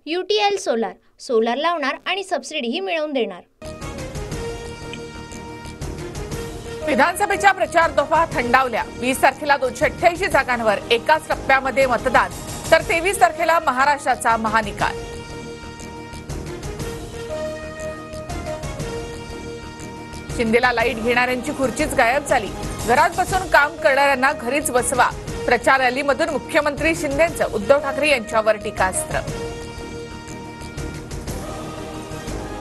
UTL solar solar लावणार आणि सबसिडीही मिळवून देणार। विधानसभेच्या प्रचार दोफा थंडावल्या। 20 तारखेला 288 जागांवर एकाच टप्प्यामध्ये मतदान, तर 23 तारखेला महाराष्ट्राचा महानिकाल। शिंदेला लाईट घेणाऱ्यांची खुर्चीच गायब झाली। घरात बसून काम करणाऱ्यांना घरीच बसवा। प्रचार रॅलीमधून मुख्यमंत्री शिंदेंचं उद्धव ठाकरे यांच्यावर टीकास्त्र।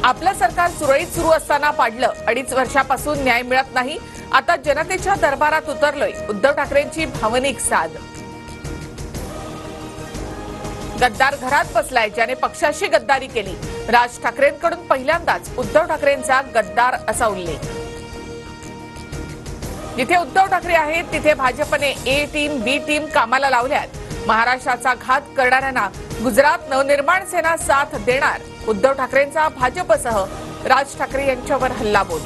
आपलं सरकार सुरळीत सुरू असताना पाडलं। 2.5 वर्षापासून न्याय मिळत नाही, आता जनतेच्या दरबारात उतरलोय। उद्धव ठाकरेंची भावनिक साद। गद्दार घरात बसलाय, ज्याने पक्षाशी गद्दारी केली। राज ठाकरेंकडून पहिल्यांदाच उद्धव ठाकरेंचा गद्दार असा उल्लेख। जिथे उद्धव ठाकरे आहेत तिथे भाजपने ए टीम बी टीम कामाला लावल्यात। महाराष्ट्राचा घात करणाऱ्यांना गुजरात नवनिर्माण सेना साथ देणार। उद्धव ठाकरेंचा भाजपसह राज ठाकरे यांच्यावर हल्लाबोल।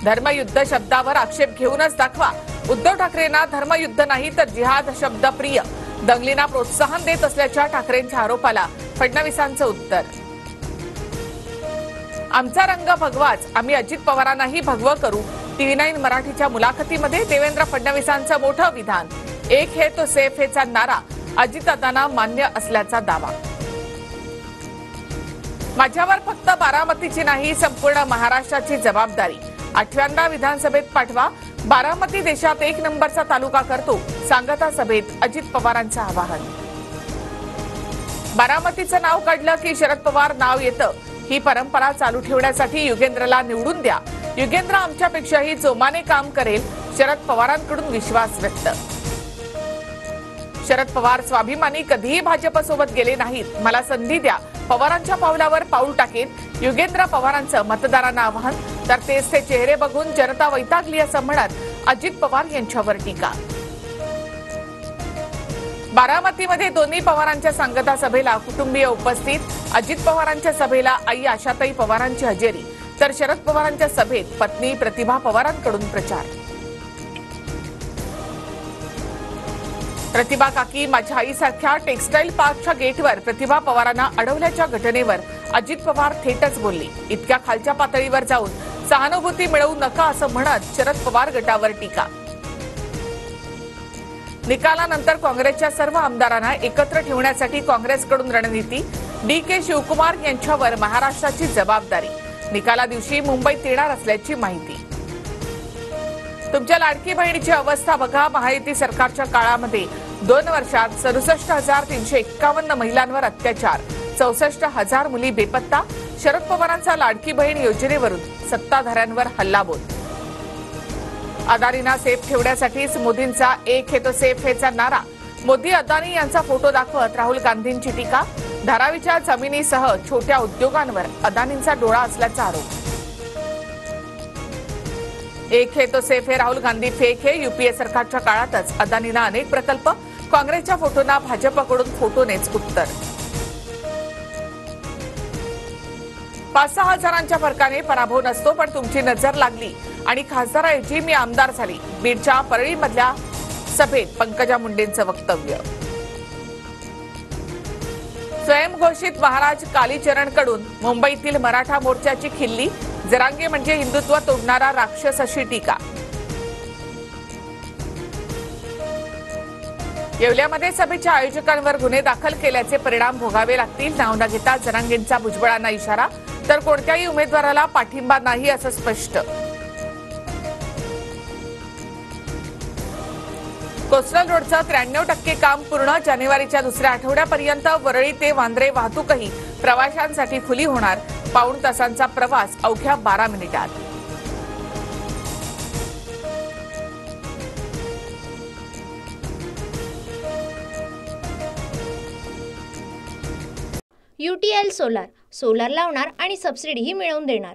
धर्मयुद्ध शब्दावर आक्षेप घेऊनच दाखवा। उद्धव ठाकरेंना धर्मयुद्ध नाही तर जिहाद शब्द प्रिय। दंगलींना प्रोत्साहन देत असल्याच्या ठाकरेंच्या आरोपाला फडणवीसांचं उत्तर। आमचा रंग भगवाच, आम्ही अजित पवारांनाही भगवं करू। TV9 मराठीच्या मुलाखतीमध्ये देवेंद्र फडणवीसांचं मोठं विधान। एक है तो सेफ हेचा नारा अजितदादांना मान्य असल्याचा दावा। माझ्यावर फक्त बारामतीची नाही, संपूर्ण महाराष्ट्राची जबाबदारी। 8व्या विधानसभेत पाठवा। बारामती देशात 1 नंबरचा तालुका करतो। सांगता सभेत अजित पवारांचं आवाहन। बारामतीचं नाव काढलं की शरद पवार नाव येतं। ही परंपरा चालू ठेवण्यासाठी युगेंद्रला निवडून द्या। युगेंद्र आमच्यापेक्षाही जोमाने काम करेल। शरद पवारांकडून विश्वास व्यक्त। शरद पवार स्वाभिमानी कधीही भाजपसोबत गेले नाहीत। मला संधी द्या, पवारांच्या पावलावर पाऊल टाकेन। युगेंद्र पवारांचं मतदारांना आवाहन। तर तेच ते चेहरे बघून जनता वैतागली असं म्हणत अजित पवार यांच्यावर टीका। बारामतीमध्ये दोन्ही पवारांच्या सांगता सभेला कुटुंबीय उपस्थित। अजित पवारांच्या सभेला आई आशाताई पवारांची हजेरी, तर शरद पवारांच्या सभेत पत्नी प्रतिभा पवारांकडून प्रचार। प्रतिभा काकी माझ्या आईसारख्या टेक्सटाईल पार्कच्या गेटवर प्रतिभा पवारांना अडवल्याच्या घटनेवर अजित पवार थेटच बोलले। इतक्या खालच्या पातळीवर जाऊन सहानुभूती मिळवू नका असं म्हणत शरद पवार गटावर टीका। निकालानंतर काँग्रेसच्या सर्व आमदारांना एकत्र ठेवण्यासाठी काँग्रेसकडून रणनीती। DK शिवकुमार यांच्यावर महाराष्ट्राची जबाबदारी। निकाला दिवशी मुंबईत येणार असल्याची माहिती। तुमच्या लाडकी बहिणीची अवस्था बघा। महायुती सरकारच्या काळामध्ये 2 वर्षात 67,351 महिलांवर अत्याचार, 64,000 मुली बेपत्ता। शरद पवारांचा लाडकी बहीण योजनेवरून सत्ताधाऱ्यांवर हल्लाबोल। अदानींना सेफ ठेवण्यासाठीच मोदींचा एक है तो सेफ हेचा नारा। मोदी अदानी यांचा फोटो दाखवत राहुल गांधींची टीका। धारावीच्या जमिनीसह छोट्या उद्योगांवर अदानींचा डोळा असल्याचा आरोप। एक है तो सेफ है, राहुल गांधी फेक है। UPA सरकारच्या काळातच अदानींना अनेक प्रकल्प। काँग्रेसच्या फोटोंना भाजपकडून फोटोनेच उत्तर। 5-6 हजारांच्या फरकाने पराभव नसतो, पण तुमची नजर लागली आणि खासदाराऐवजी मी आमदार झाली। बीडच्या परळीमधल्या सभेत पंकजा मुंडेंचं वक्तव्य। स्वयंघोषित महाराज कालीचरणकडून मुंबईतील मराठा मोर्चाची खिल्ली। जरांगे म्हणजे हिंदुत्व तोडणारा राक्षस अशी टीका। येवल्यामध्ये सभेच्या आयोजकांवर गुन्हे दाखल केल्याचे परिणाम भोगावे लागतील। नाव न घेता जरांगेंचा भुजबळांना इशारा, तर कोणत्याही उमेदवाराला पाठिंबा नाही असं स्पष्ट। कोस्टल रोडचं 93% काम पूर्ण। जानेवारीच्या दुसऱ्या आठवड्यापर्यंत वरळी ते वांद्रे वाहतूकही प्रवाशांसाठी खुली होणार। पाऊण तासांचा प्रवास अवघ्या 12 मिनिटात। UTL सोलार सोलार लावणार आणि सबसिडीही मिळवून देणार।